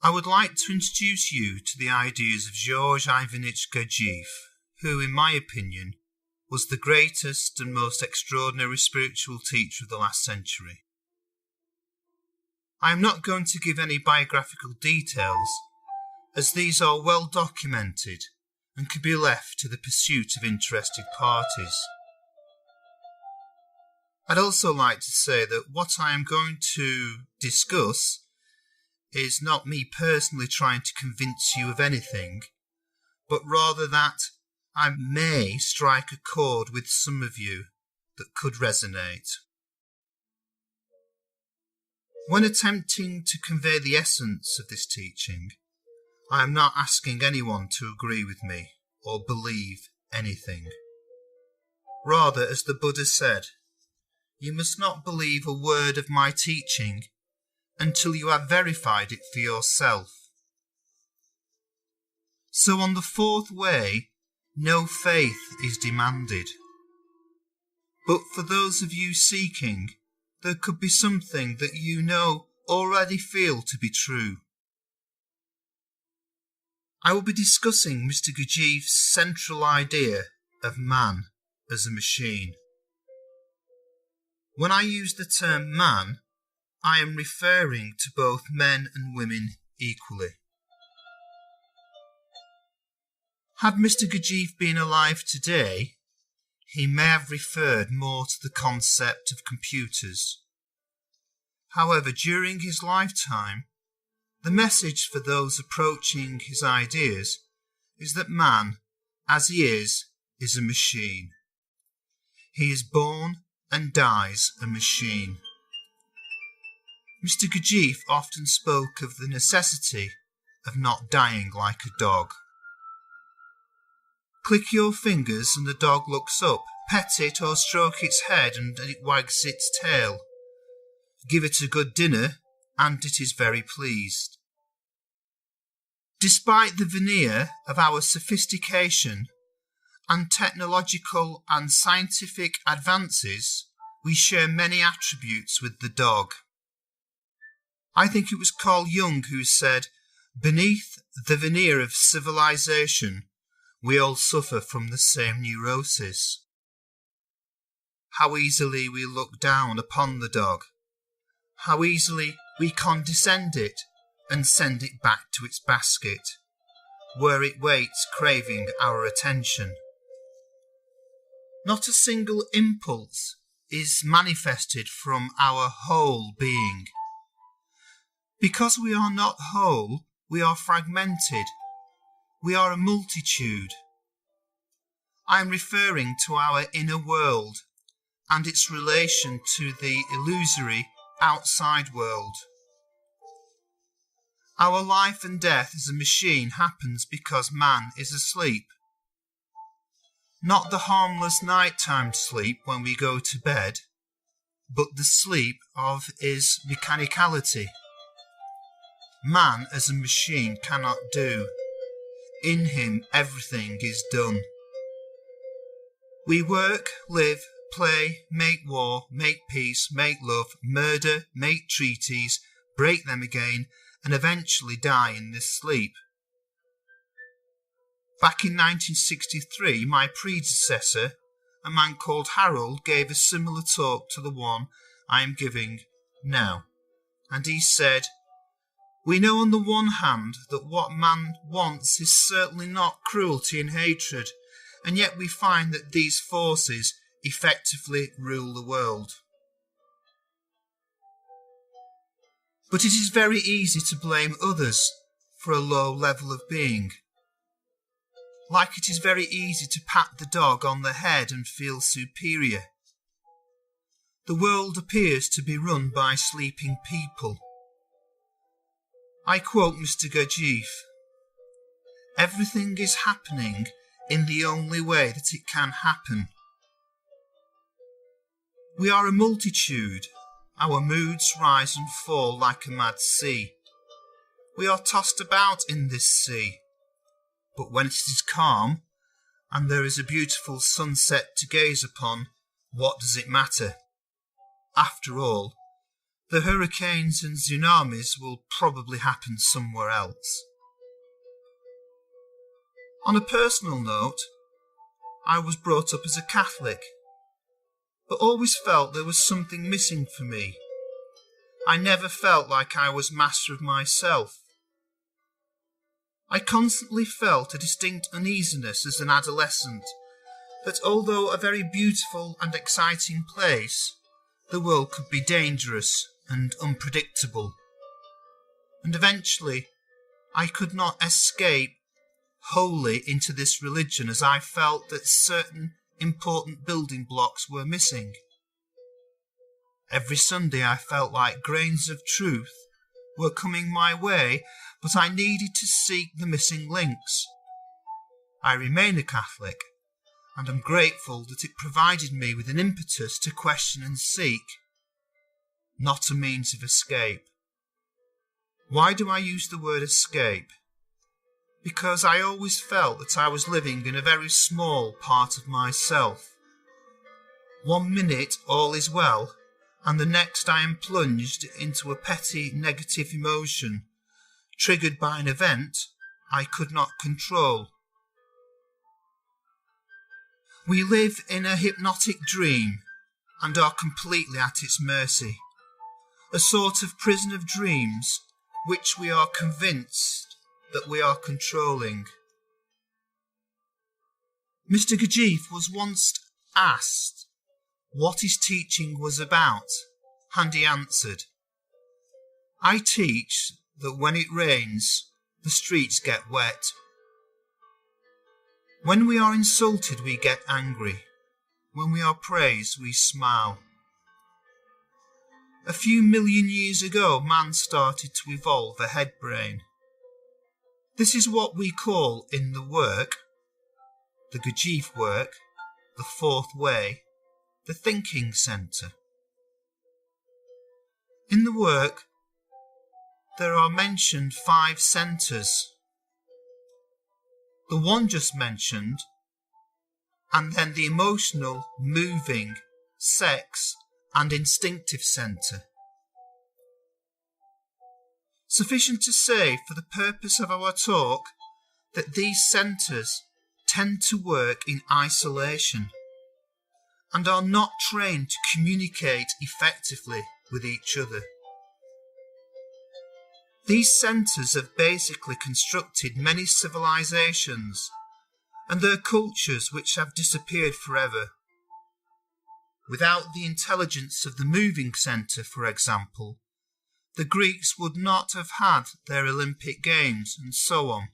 I would like to introduce you to the ideas of George Gurdjieff, who, in my opinion, was the greatest and most extraordinary spiritual teacher of the last century. I am not going to give any biographical details, as these are well documented and can be left to the pursuit of interested parties. I'd also like to say that what I am going to discuss is not me personally trying to convince you of anything, but rather that I may strike a chord with some of you that could resonate. When attempting to convey the essence of this teaching, I am not asking anyone to agree with me or believe anything. Rather, as the Buddha said, you must not believe a word of my teaching until you have verified it for yourself. So on the fourth way, no faith is demanded. But for those of you seeking, there could be something that you know already feel to be true. I will be discussing Mr. Gurdjieff's central idea of man as a machine. When I use the term man, I am referring to both men and women equally. Had Mr. Gurdjieff been alive today, he may have referred more to the concept of computers. However, during his lifetime, the message for those approaching his ideas is that man, as he is a machine. He is born and dies a machine. Mr. Gurdjieff often spoke of the necessity of not dying like a dog. Click your fingers and the dog looks up. Pet it or stroke its head and it wags its tail. Give it a good dinner and it is very pleased. Despite the veneer of our sophistication and technological and scientific advances, we share many attributes with the dog. I think it was Carl Jung who said, beneath the veneer of civilization, we all suffer from the same neurosis. How easily we look down upon the dog. How easily we condescend it and send it back to its basket, where it waits craving our attention. Not a single impulse is manifested from our whole being. Because we are not whole, we are fragmented. We are a multitude. I am referring to our inner world and its relation to the illusory outside world. Our life and death as a machine happens because man is asleep. Not the harmless nighttime sleep when we go to bed, but the sleep of his mechanicality. Man as a machine cannot do. In him everything is done. We work, live, play, make war, make peace, make love, murder, make treaties, break them again, and eventually die in this sleep. Back in 1963, my predecessor, a man called Harold, gave a similar talk to the one I am giving now, and he said, we know on the one hand that what man wants is certainly not cruelty and hatred, and yet we find that these forces effectively rule the world. But it is very easy to blame others for a low level of being. Like it is very easy to pat the dog on the head and feel superior. The world appears to be run by sleeping people. I quote Mr. Gurdjieff, everything is happening in the only way that it can happen. We are a multitude. Our moods rise and fall like a mad sea. We are tossed about in this sea. But when it is calm, and there is a beautiful sunset to gaze upon, what does it matter? After all, The hurricanes and tsunamis will probably happen somewhere else. On a personal note, I was brought up as a Catholic, but always felt there was something missing for me. I never felt like I was master of myself. I constantly felt a distinct uneasiness as an adolescent that although a very beautiful and exciting place, the world could be dangerous and unpredictable. And eventually, I could not escape wholly into this religion as I felt that certain important building blocks were missing. Every Sunday I felt like grains of truth were coming my way, but I needed to seek the missing links. I remain a Catholic, and am grateful that it provided me with an impetus to question and seek, not a means of escape. Why do I use the word escape? Because I always felt that I was living in a very small part of myself. 1 minute all is well, and the next I am plunged into a petty negative emotion, triggered by an event I could not control. We live in a hypnotic dream and are completely at its mercy, a sort of prison of dreams which we are convinced that we are controlling. Mr. Gurdjieff was once asked what his teaching was about, and he answered, "I teach that when it rains, the streets get wet. When we are insulted, we get angry. When we are praised, we smile." A few million years ago, man started to evolve a head brain. This is what we call in the work, the Gurdjieff work, the fourth way, the thinking centre. In the work, there are mentioned 5 centres. The one just mentioned, and then the emotional, moving, sex, and instinctive centre. Sufficient to say for the purpose of our talk that these centres tend to work in isolation and are not trained to communicate effectively with each other. These centres have basically constructed many civilizations and their cultures which have disappeared forever. Without the intelligence of the moving centre, for example, the Greeks would not have had their Olympic Games, and so on.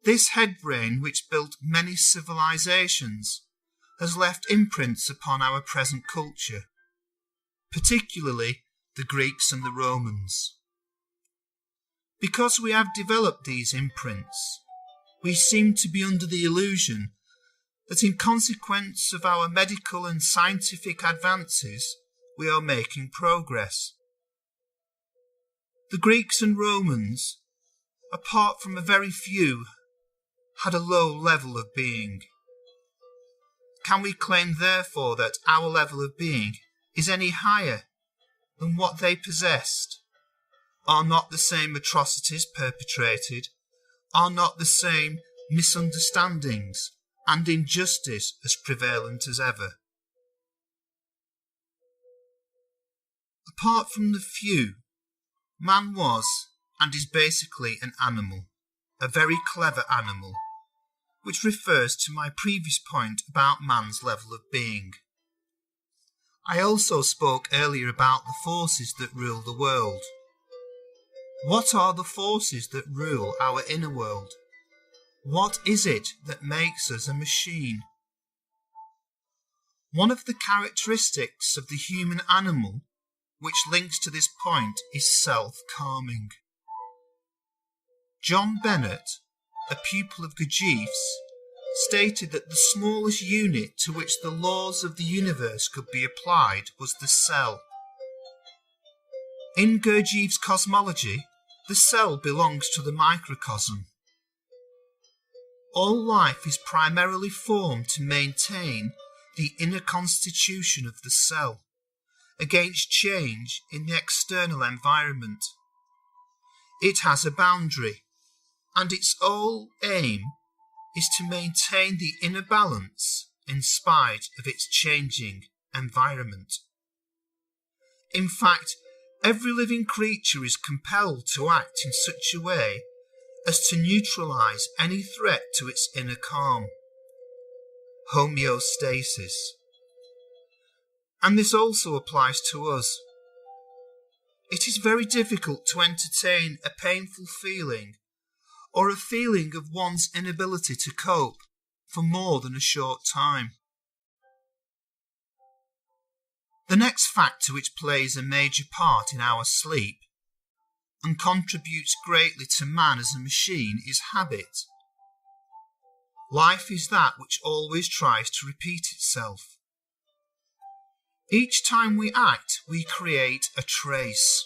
This head brain, which built many civilizations, has left imprints upon our present culture, particularly the Greeks and the Romans. Because we have developed these imprints, we seem to be under the illusion that in consequence of our medical and scientific advances, we are making progress. The Greeks and Romans, apart from a very few, had a low level of being. Can we claim therefore that our level of being is any higher than what they possessed? Are not the same atrocities perpetrated? Are not the same misunderstandings and injustice as prevalent as ever? Apart from the few, man was and is basically an animal, a very clever animal, which refers to my previous point about man's level of being. I also spoke earlier about the forces that rule the world. What are the forces that rule our inner world? What is it that makes us a machine? One of the characteristics of the human animal which links to this point is self-calming. John Bennett, a pupil of Gurdjieff's, stated that the smallest unit to which the laws of the universe could be applied was the cell. In Gurdjieff's cosmology, the cell belongs to the microcosm. All life is primarily formed to maintain the inner constitution of the cell, against change in the external environment. It has a boundary, and its whole aim is to maintain the inner balance in spite of its changing environment. In fact, every living creature is compelled to act in such a way as to neutralize any threat to its inner calm. Homeostasis. And this also applies to us. It is very difficult to entertain a painful feeling or a feeling of one's inability to cope for more than a short time. The next factor which plays a major part in our sleep and contributes greatly to man as a machine is habit. Life is that which always tries to repeat itself. Each time we act, we create a trace.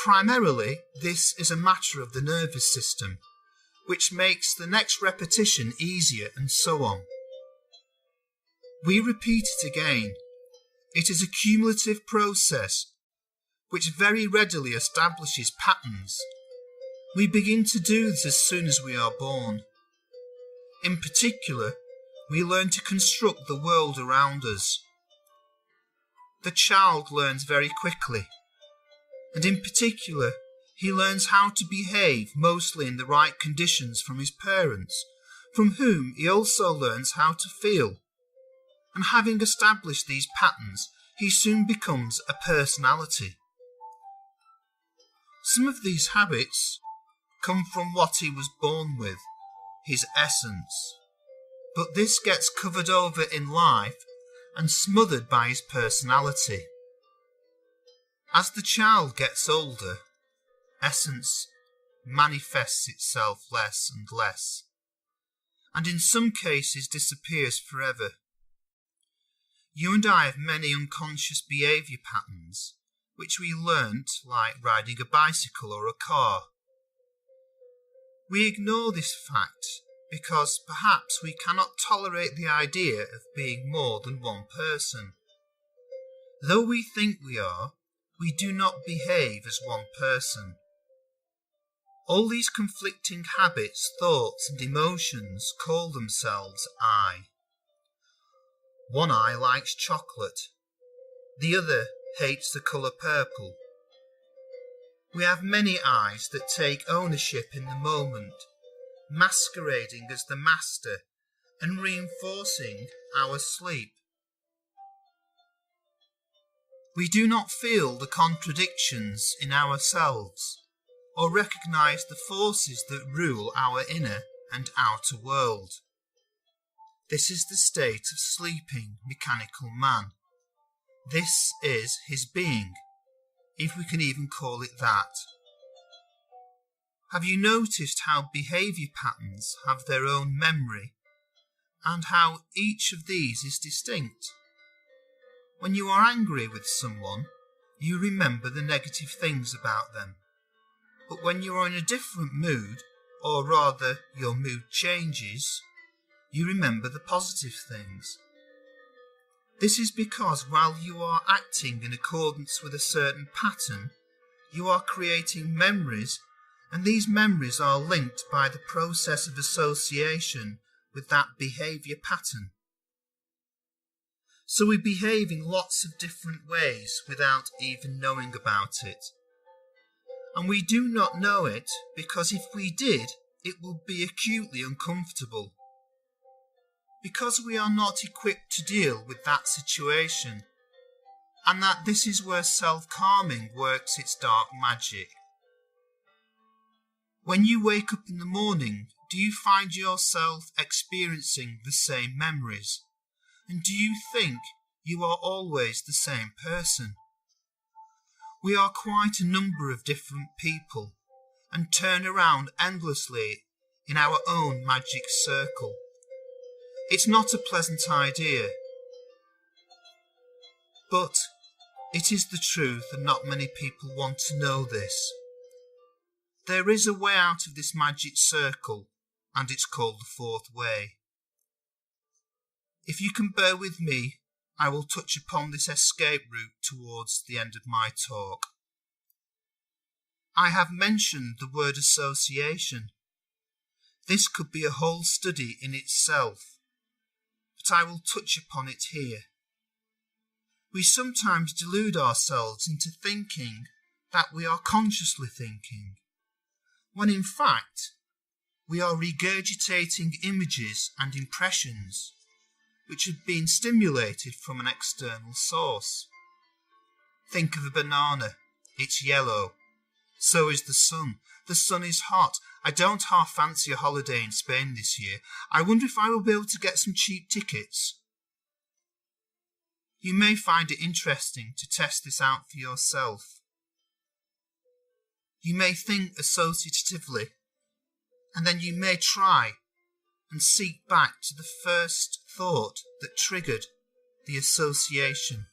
Primarily, this is a matter of the nervous system, which makes the next repetition easier, and so on. We repeat it again. It is a cumulative process which very readily establishes patterns. We begin to do this as soon as we are born. In particular, we learn to construct the world around us. The child learns very quickly, and in particular, he learns how to behave mostly in the right conditions from his parents, from whom he also learns how to feel. And having established these patterns, he soon becomes a personality. Some of these habits come from what he was born with, his essence. But this gets covered over in life and smothered by his personality. As the child gets older, essence manifests itself less and less, and in some cases disappears forever. You and I have many unconscious behaviour patterns, which we learnt like riding a bicycle or a car. We ignore this fact because perhaps we cannot tolerate the idea of being more than one person. Though we think we are, we do not behave as one person. All these conflicting habits, thoughts and emotions call themselves I. One eye likes chocolate, the other hates the colour purple. We have many eyes that take ownership in the moment, masquerading as the master and reinforcing our sleep. We do not feel the contradictions in ourselves or recognise the forces that rule our inner and outer world. This is the state of sleeping mechanical man. This is his being, if we can even call it that. Have you noticed how behaviour patterns have their own memory, and how each of these is distinct? When you are angry with someone, you remember the negative things about them. But when you are in a different mood, or rather your mood changes, you remember the positive things. This is because while you are acting in accordance with a certain pattern, you are creating memories, and these memories are linked by the process of association with that behaviour pattern. So we behave in lots of different ways without even knowing about it. And we do not know it because if we did, it would be acutely uncomfortable. Because we are not equipped to deal with that situation, and that this is where self-calming works its dark magic. When you wake up in the morning, do you find yourself experiencing the same memories? And do you think you are always the same person? We are quite a number of different people, and turn around endlessly in our own magic circle. It's not a pleasant idea, but it is the truth, and not many people want to know this. There is a way out of this magic circle, and it's called the fourth way. If you can bear with me, I will touch upon this escape route towards the end of my talk. I have mentioned the word association. This could be a whole study in itself, but I will touch upon it here. We sometimes delude ourselves into thinking that we are consciously thinking, when in fact we are regurgitating images and impressions which have been stimulated from an external source. Think of a banana. It's yellow. So is the sun. The sun is hot. I don't half fancy a holiday in Spain this year. I wonder if I will be able to get some cheap tickets. You may find it interesting to test this out for yourself. You may think associatively, and then you may try and seek back to the first thought that triggered the association.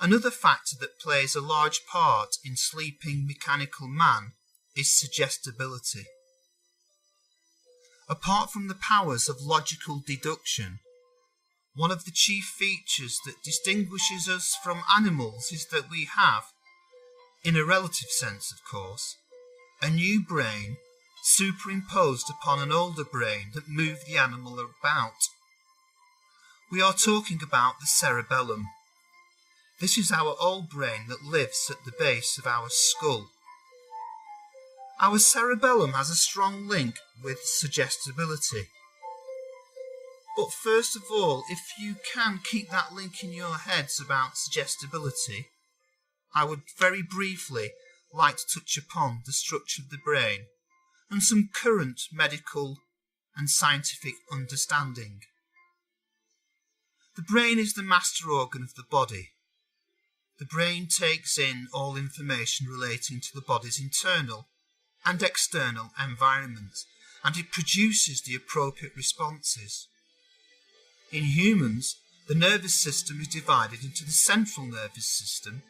Another factor that plays a large part in sleeping mechanical man is suggestibility. Apart from the powers of logical deduction, one of the chief features that distinguishes us from animals is that we have, in a relative sense of course, a new brain superimposed upon an older brain that moved the animal about. We are talking about the cerebellum. This is our old brain that lives at the base of our skull. Our cerebellum has a strong link with suggestibility. But first of all, if you can keep that link in your heads about suggestibility, I would very briefly like to touch upon the structure of the brain and some current medical and scientific understanding. The brain is the master organ of the body. The brain takes in all information relating to the body's internal and external environment, and it produces the appropriate responses. In humans, the nervous system is divided into the central nervous system,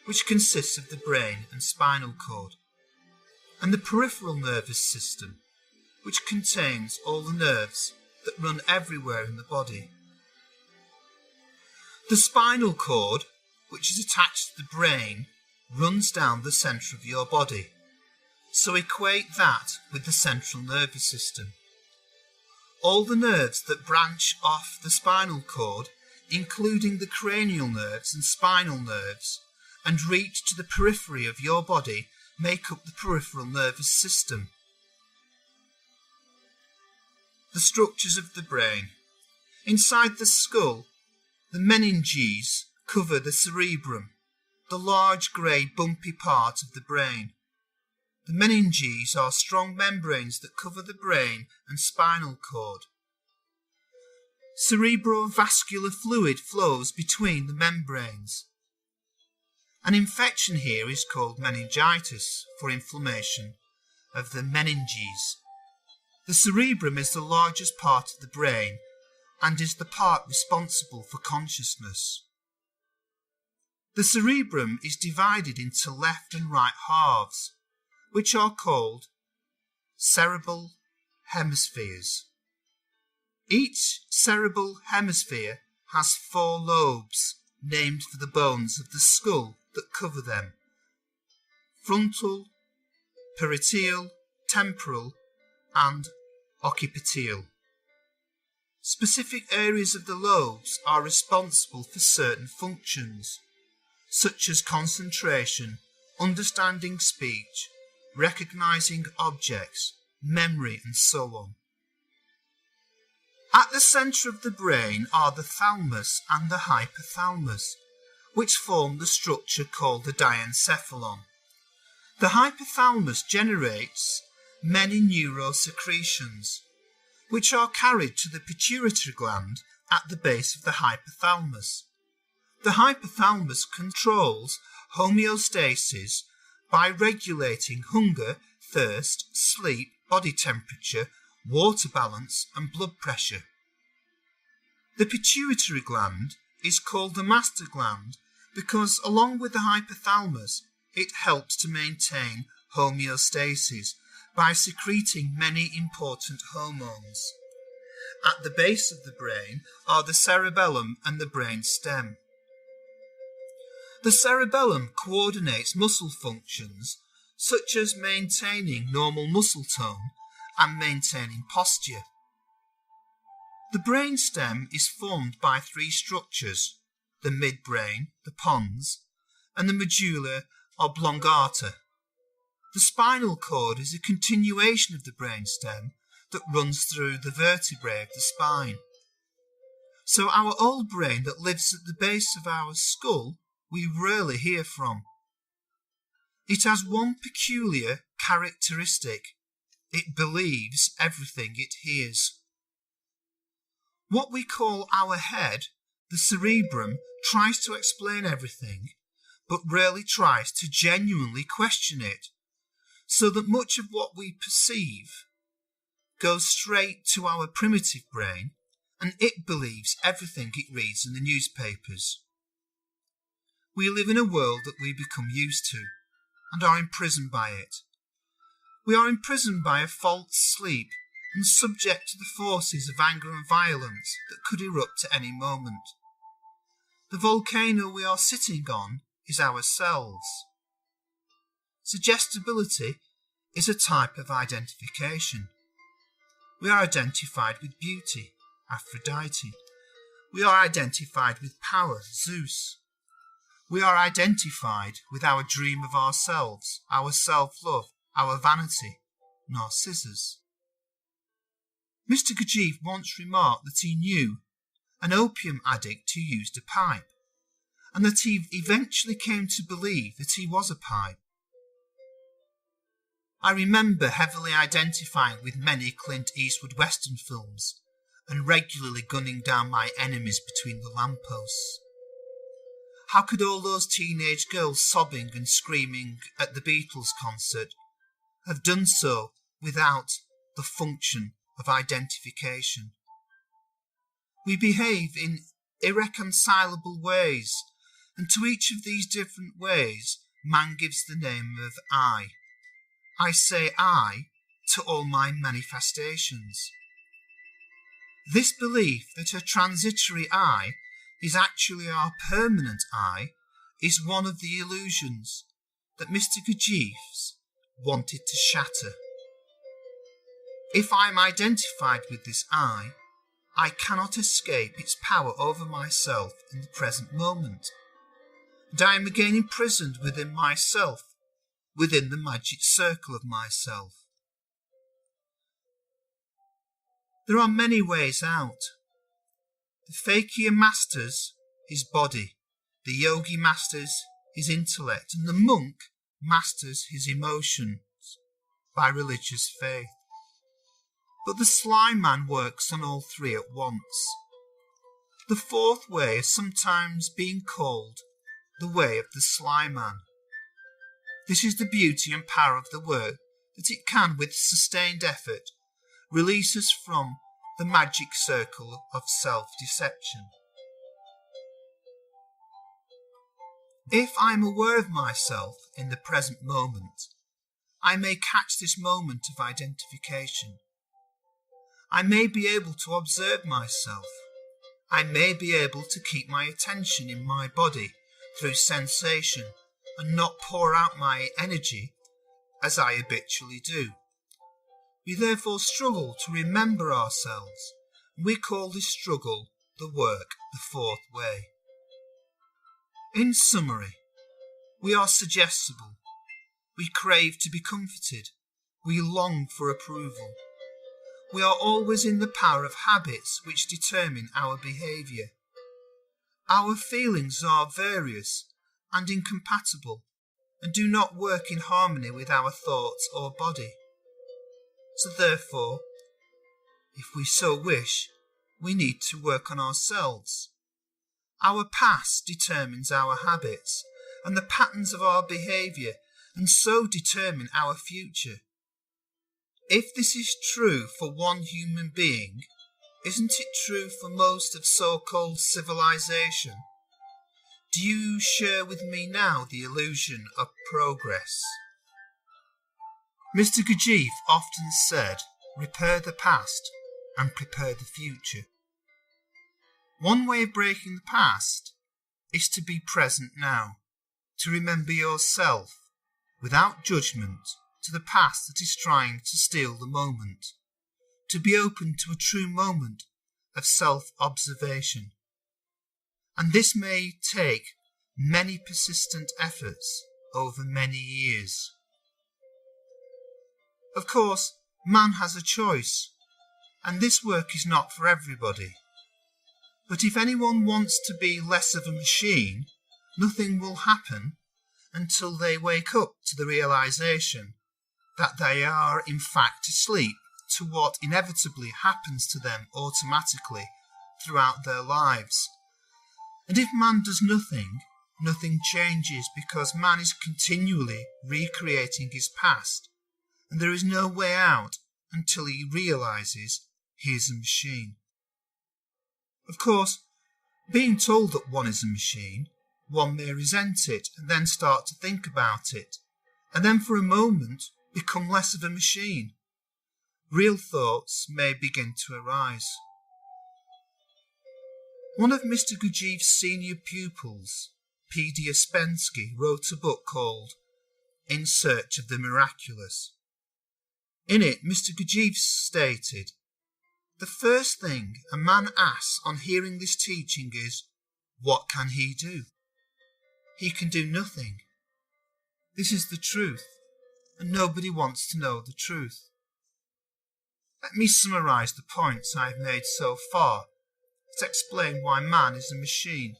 which consists of the brain and spinal cord, and the peripheral nervous system, which contains all the nerves that run everywhere in the body. The spinal cord, which is attached to the brain, runs down the centre of your body, so equate that with the central nervous system. All the nerves that branch off the spinal cord, including the cranial nerves and spinal nerves, and reach to the periphery of your body, make up the peripheral nervous system. The structures of the brain. Inside the skull, the meninges cover the cerebrum, the large grey bumpy part of the brain. The meninges are strong membranes that cover the brain and spinal cord. Cerebrovascular fluid flows between the membranes. An infection here is called meningitis, for inflammation of the meninges. The cerebrum is the largest part of the brain and is the part responsible for consciousness. The cerebrum is divided into left and right halves, which are called cerebral hemispheres. Each cerebral hemisphere has 4 lobes named for the bones of the skull that cover them: frontal, parietal, temporal, and occipital. Specific areas of the lobes are responsible for certain functions, such as concentration, understanding speech, recognizing objects, memory, and so on. At the centre of the brain are the thalamus and the hypothalamus, which form the structure called the diencephalon. The hypothalamus generates many neurosecretions, which are carried to the pituitary gland at the base of the hypothalamus. The hypothalamus controls homeostasis by regulating hunger, thirst, sleep, body temperature, water balance, and blood pressure. The pituitary gland is called the master gland because, along with the hypothalamus, it helps to maintain homeostasis by secreting many important hormones. At the base of the brain are the cerebellum and the brain stem. The cerebellum coordinates muscle functions such as maintaining normal muscle tone and maintaining posture. The brain stem is formed by three structures: the midbrain, the pons, and the medulla oblongata. The spinal cord is a continuation of the brain stem that runs through the vertebrae of the spine. So our old brain that lives at the base of our skull, we rarely hear from. It has one peculiar characteristic: it believes everything it hears. What we call our head, the cerebrum, tries to explain everything, but rarely tries to genuinely question it, so that much of what we perceive goes straight to our primitive brain, and it believes everything it reads in the newspapers. We live in a world that we become used to, and are imprisoned by it. We are imprisoned by a false sleep and subject to the forces of anger and violence that could erupt at any moment. The volcano we are sitting on is ourselves. Suggestibility is a type of identification. We are identified with beauty, Aphrodite. We are identified with power, Zeus. We are identified with our dream of ourselves, our self-love, our vanity, Narcissus. Mr. Gurdjieff once remarked that he knew an opium addict who used a pipe, and that he eventually came to believe that he was a pipe. I remember heavily identifying with many Clint Eastwood Western films and regularly gunning down my enemies between the lampposts. How could all those teenage girls sobbing and screaming at the Beatles concert have done so without the function of identification? We behave in irreconcilable ways, and to each of these different ways man gives the name of I. I say I to all my manifestations. This belief that a transitory I is actually our permanent I is one of the illusions that Mr. Gurdjieff wanted to shatter. If I am identified with this I cannot escape its power over myself in the present moment, and I am again imprisoned within myself, within the magic circle of myself. There are many ways out. The fakir masters his body, the yogi masters his intellect, and the monk masters his emotions by religious faith. But the sly man works on all three at once. The fourth way is sometimes being called the way of the sly man. This is the beauty and power of the work, that it can, with sustained effort, release us from the magic circle of self-deception. If I am aware of myself in the present moment, I may catch this moment of identification. I may be able to observe myself. I may be able to keep my attention in my body through sensation and not pour out my energy as I habitually do. We therefore struggle to remember ourselves, and we call this struggle the work, the fourth way. In summary, we are suggestible. We crave to be comforted. We long for approval. We are always in the power of habits which determine our behaviour. Our feelings are various and incompatible, and do not work in harmony with our thoughts or body. So therefore, if we so wish, we need to work on ourselves. Our past determines our habits and the patterns of our behaviour, and so determine our future. If this is true for one human being, isn't it true for most of so-called civilization? Do you share with me now the illusion of progress? Mr. Gurdjieff often said, repair the past, and prepare the future. One way of breaking the past is to be present now, to remember yourself without judgment to the past that is trying to steal the moment, to be open to a true moment of self-observation. And this may take many persistent efforts over many years. Of course, man has a choice, and this work is not for everybody. But if anyone wants to be less of a machine, nothing will happen until they wake up to the realization that they are in fact asleep to what inevitably happens to them automatically throughout their lives. And if man does nothing, nothing changes, because man is continually recreating his past, and there is no way out until he realizes he is a machine. Of course, being told that one is a machine, one may resent it and then start to think about it, and then for a moment become less of a machine. Real thoughts may begin to arise. One of Mr. Gurdjieff's senior pupils, P.D. Ouspensky, wrote a book called In Search of the Miraculous. In it, Mr. Gurdjieff stated, "The first thing a man asks on hearing this teaching is, what can he do? He can do nothing. This is the truth, and nobody wants to know the truth." Let me summarise the points I have made so far to explain why man is a machine.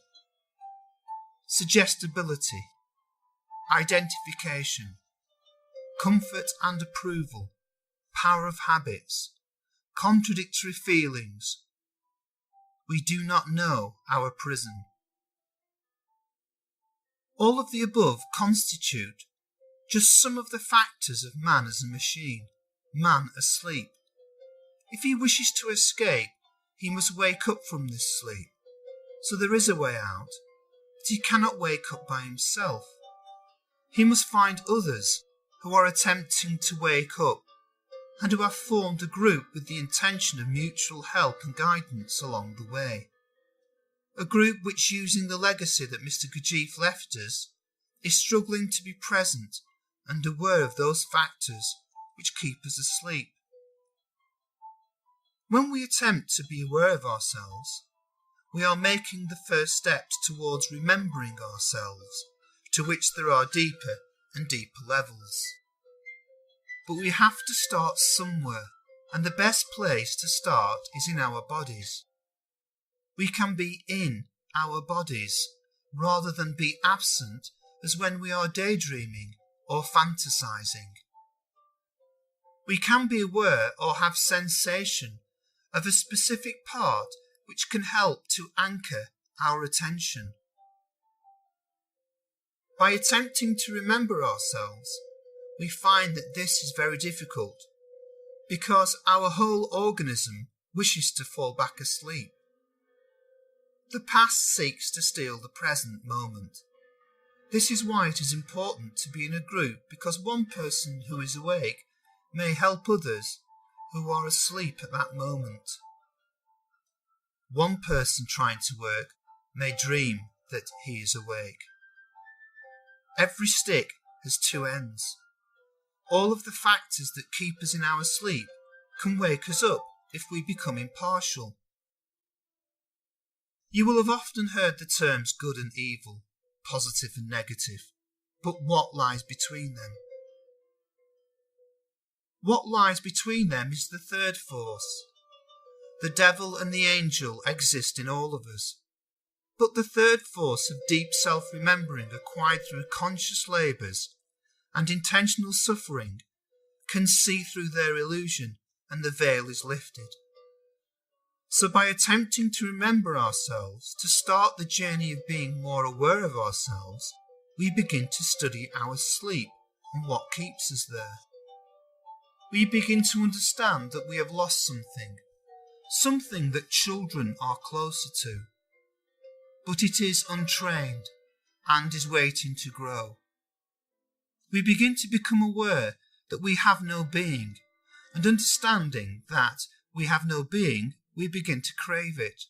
Suggestibility, identification, comfort and approval, power of habits, contradictory feelings. We do not know our prison. All of the above constitute just some of the factors of man as a machine, man asleep. If he wishes to escape, he must wake up from this sleep. So there is a way out, but he cannot wake up by himself. He must find others who are attempting to wake up and who have formed a group with the intention of mutual help and guidance along the way. A group which, using the legacy that Mr. Gurdjieff left us, is struggling to be present and aware of those factors which keep us asleep. When we attempt to be aware of ourselves, we are making the first steps towards remembering ourselves, to which there are deeper and deeper levels. But we have to start somewhere, and the best place to start is in our bodies. We can be in our bodies rather than be absent as when we are daydreaming or fantasizing. We can be aware or have sensation of a specific part which can help to anchor our attention. By attempting to remember ourselves, we find that this is very difficult because our whole organism wishes to fall back asleep. The past seeks to steal the present moment. This is why it is important to be in a group, because one person who is awake may help others who are asleep at that moment. One person trying to work may dream that he is awake. Every stick has two ends. All of the factors that keep us in our sleep can wake us up if we become impartial. You will have often heard the terms good and evil, positive and negative, but what lies between them? What lies between them is the third force. The devil and the angel exist in all of us, but the third force of deep self-remembering acquired through conscious labours and intentional suffering can see through their illusion, and the veil is lifted. So by attempting to remember ourselves, to start the journey of being more aware of ourselves, we begin to study our sleep and what keeps us there. We begin to understand that we have lost something that children are closer to, but it is untrained and is waiting to grow. We begin to become aware that we have no being, and understanding that we have no being, we begin to crave it.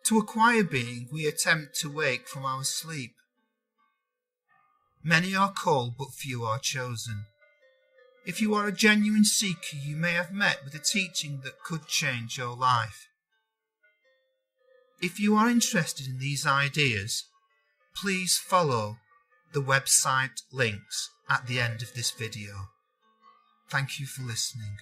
To acquire being, we attempt to wake from our sleep. Many are called, but few are chosen. If you are a genuine seeker, you may have met with a teaching that could change your life. If you are interested in these ideas, please follow the website links at the end of this video. Thank you for listening.